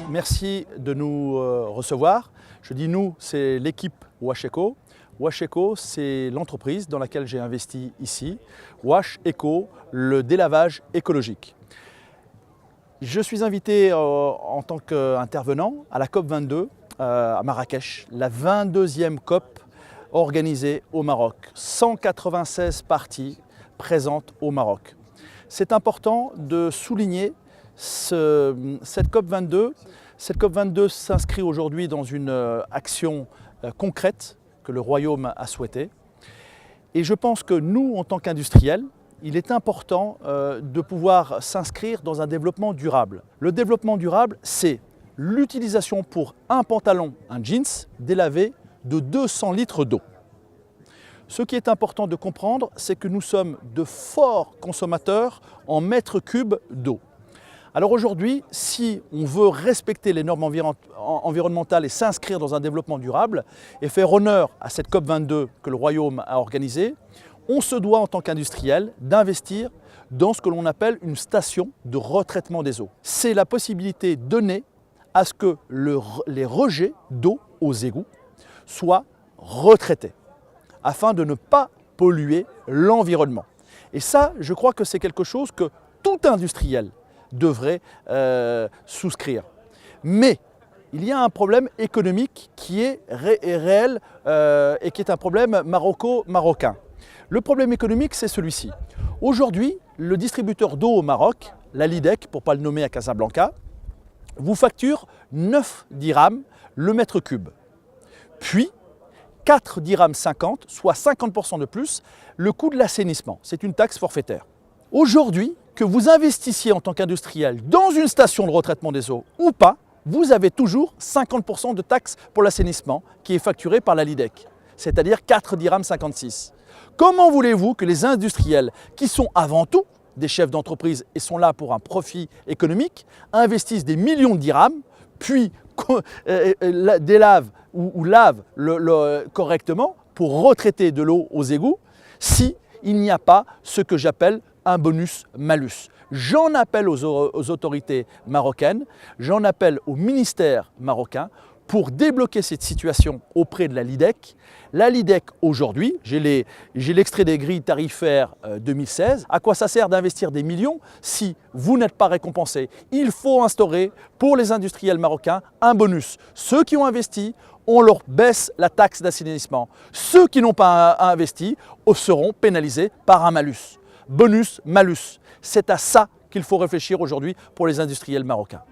Merci de nous recevoir. Je dis nous, c'est l'équipe WashEco. WashEco, c'est l'entreprise dans laquelle j'ai investi ici. WashEco, le délavage écologique. Je suis invité en tant qu'intervenant à la COP22 à Marrakech, la 22e COP organisée au Maroc. 196 parties présentes au Maroc. C'est important de souligner cette COP22. Cette COP22 s'inscrit aujourd'hui dans une action concrète que le Royaume a souhaitée. Et je pense que nous, en tant qu'industriels, il est important de pouvoir s'inscrire dans un développement durable. Le développement durable, c'est l'utilisation pour un pantalon, un jeans, délavé de 200 litres d'eau. Ce qui est important de comprendre, c'est que nous sommes de forts consommateurs en mètres cubes d'eau. Alors aujourd'hui, si on veut respecter les normes environnementales et s'inscrire dans un développement durable et faire honneur à cette COP22 que le Royaume a organisée, on se doit en tant qu'industriel d'investir dans ce que l'on appelle une station de retraitement des eaux. C'est la possibilité donnée à ce que les rejets d'eau aux égouts soient retraités afin de ne pas polluer l'environnement. Et ça, je crois que c'est quelque chose que tout industriel devrait souscrire. Mais il y a un problème économique qui est réel et qui est un problème marocain. Le problème économique, c'est celui-ci. Aujourd'hui, le distributeur d'eau au Maroc, la Lidec, pour ne pas le nommer à Casablanca, vous facture 9 dirhams le mètre cube. Puis 4 dirhams 50, soit 50% de plus, le coût de l'assainissement. C'est une taxe forfaitaire. Aujourd'hui, que vous investissiez en tant qu'industriel dans une station de retraitement des eaux ou pas, vous avez toujours 50% de taxe pour l'assainissement qui est facturé par la Lidec, c'est-à-dire 4 dirhams 56. Comment voulez-vous que les industriels, qui sont avant tout des chefs d'entreprise et sont là pour un profit économique, investissent des millions de dirhams, puis délavent ou lavent correctement pour retraiter de l'eau aux égouts, si il n'y a pas ce que j'appelle un bonus-malus. J'en appelle aux autorités marocaines, j'en appelle au ministère marocain pour débloquer cette situation auprès de la Lidec. La Lidec aujourd'hui, j'ai l'extrait des grilles tarifaires 2016. À quoi ça sert d'investir des millions si vous n'êtes pas récompensé? Il faut instaurer pour les industriels marocains un bonus. Ceux qui ont investi, on leur baisse la taxe d'assainissement. Ceux qui n'ont pas investi seront pénalisés par un malus. Bonus, malus. C'est à ça qu'il faut réfléchir aujourd'hui pour les industriels marocains.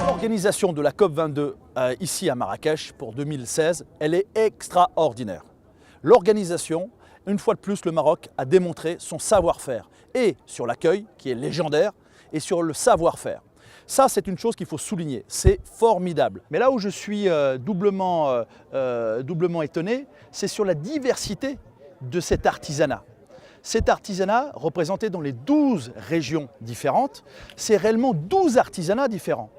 L'organisation de la COP22 ici à Marrakech pour 2016, elle est extraordinaire. L'organisation, une fois de plus, le Maroc a démontré son savoir-faire et sur l'accueil qui est légendaire et sur le savoir-faire. Ça, c'est une chose qu'il faut souligner, c'est formidable. Mais là où je suis doublement étonné, c'est sur la diversité de cet artisanat. Cet artisanat, représenté dans les 12 régions différentes, c'est réellement 12 artisanats différents.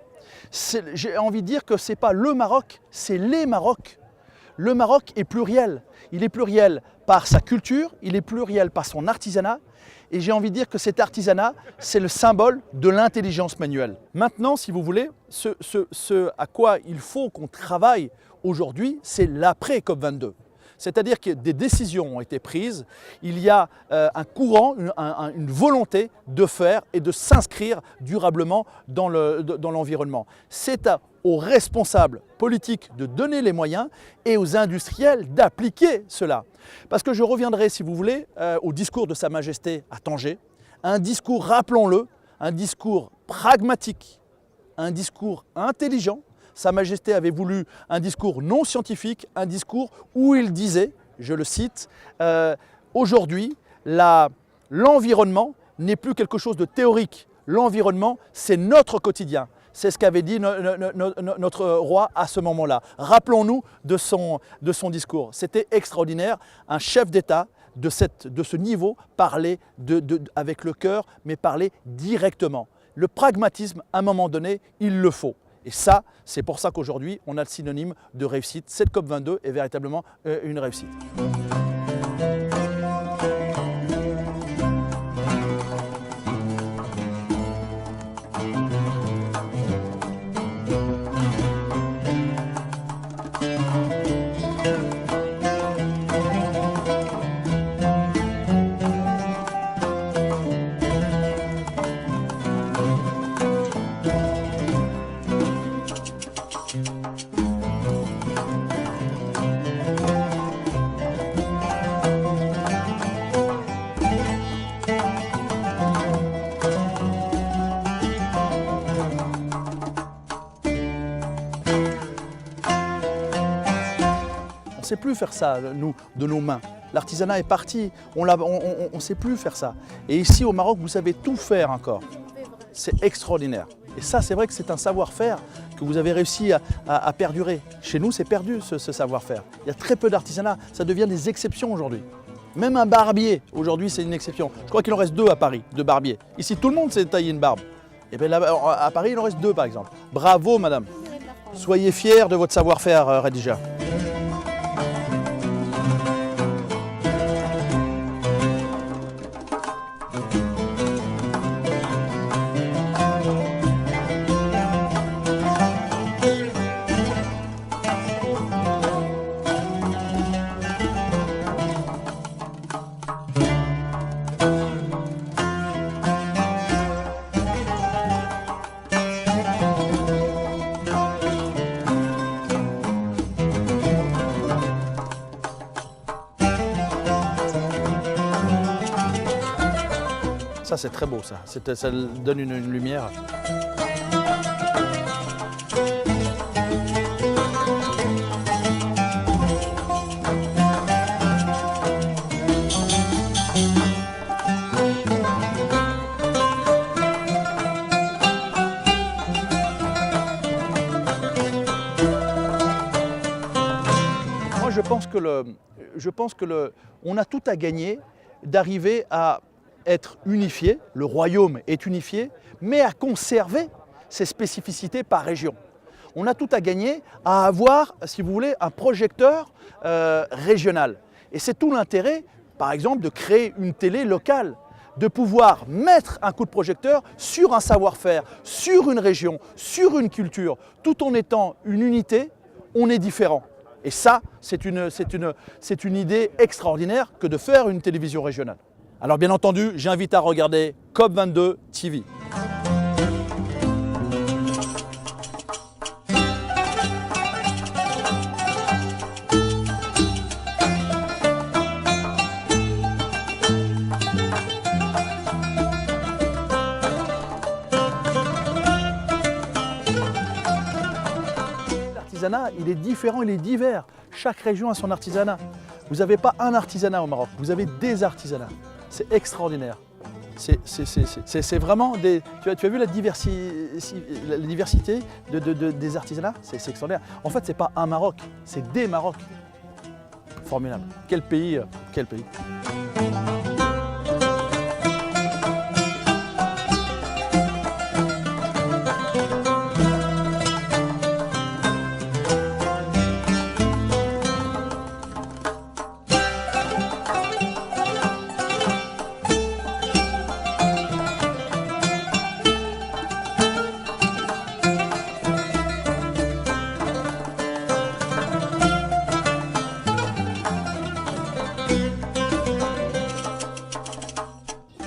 J'ai envie de dire que ce n'est pas le Maroc, c'est les Marocs. Le Maroc est pluriel. Il est pluriel par sa culture, il est pluriel par son artisanat. Et j'ai envie de dire que cet artisanat, c'est le symbole de l'intelligence manuelle. Maintenant, si vous voulez, ce à quoi il faut qu'on travaille aujourd'hui, c'est l'après COP22. C'est-à-dire que des décisions ont été prises, il y a un courant, une volonté de faire et de s'inscrire durablement dans l'environnement. C'est aux responsables politiques de donner les moyens et aux industriels d'appliquer cela. Parce que je reviendrai, si vous voulez, au discours de Sa Majesté à Tanger, un discours, rappelons-le, un discours pragmatique, un discours intelligent. Sa Majesté avait voulu un discours non scientifique, un discours où il disait, je le cite, aujourd'hui, l'environnement n'est plus quelque chose de théorique. L'environnement, c'est notre quotidien. C'est ce qu'avait dit notre roi à ce moment-là. Rappelons-nous de son discours. C'était extraordinaire. Un chef d'État de ce niveau parlait avec le cœur, mais parlait directement. Le pragmatisme, à un moment donné, il le faut. Et ça, c'est pour ça qu'aujourd'hui, on a le synonyme de réussite. Cette COP22 est véritablement une réussite. On ne sait plus faire ça, nous, de nos mains. L'artisanat est parti, on ne sait plus faire ça. Et ici au Maroc, vous savez tout faire encore. C'est extraordinaire. Et ça, c'est vrai que c'est un savoir-faire que vous avez réussi à perdurer. Chez nous, c'est perdu ce savoir-faire. Il y a très peu d'artisanat, ça devient des exceptions aujourd'hui. Même un barbier, aujourd'hui, c'est une exception. Je crois qu'il en reste 2 à Paris, de barbiers. Ici, tout le monde sait tailler une barbe. Et bien là, à Paris, il en reste 2 par exemple. Bravo, madame. Soyez fiers de votre savoir-faire, Khadija. Ça, c'est très beau, ça. Ça donne une lumière. Moi, je pense que on a tout à gagner d'arriver à être unifié, le royaume est unifié, mais à conserver ses spécificités par région. On a tout à gagner à avoir, si vous voulez, un projecteur régional. Et c'est tout l'intérêt, par exemple, de créer une télé locale, de pouvoir mettre un coup de projecteur sur un savoir-faire, sur une région, sur une culture. Tout en étant une unité, on est différent. Et ça, c'est une idée extraordinaire que de faire une télévision régionale. Alors bien entendu, j'invite à regarder COP22 TV. L'artisanat, il est différent, il est divers. Chaque région a son artisanat. Vous n'avez pas un artisanat au Maroc, vous avez des artisanats. C'est extraordinaire. C'est vraiment des... Tu as vu la diversité des artisanats? C'est extraordinaire. En fait, ce n'est pas un Maroc, c'est des Marocs. Formidable. Quel pays, quel pays.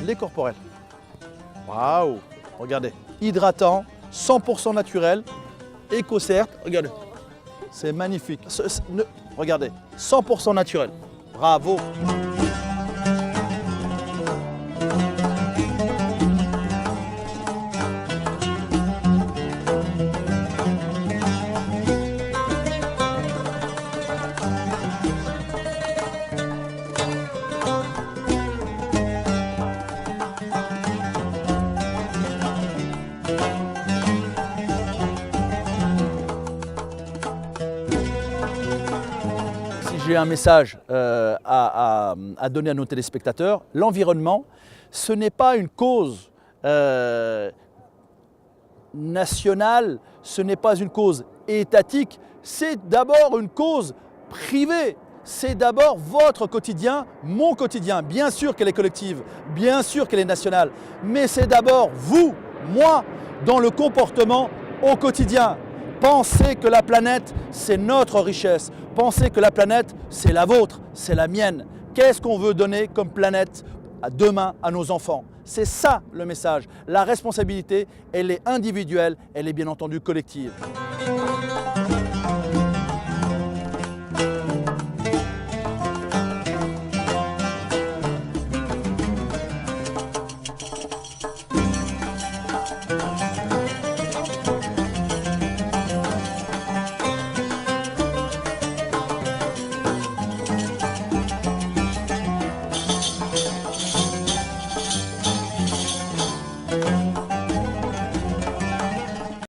Lait corporel. Waouh! Regardez, hydratant, 100% naturel. EcoCert, regardez, c'est magnifique. Regardez, 100% naturel. Bravo. J'ai un message à donner à nos téléspectateurs. L'environnement, ce n'est pas une cause nationale, ce n'est pas une cause étatique, c'est d'abord une cause privée. C'est d'abord votre quotidien, mon quotidien. Bien sûr qu'elle est collective, bien sûr qu'elle est nationale, mais c'est d'abord vous, moi, dans le comportement au quotidien. Pensez que la planète, c'est notre richesse. Pensez que la planète, c'est la vôtre, c'est la mienne. Qu'est-ce qu'on veut donner comme planète demain à nos enfants? C'est ça le message. La responsabilité, elle est individuelle, elle est bien entendu collective.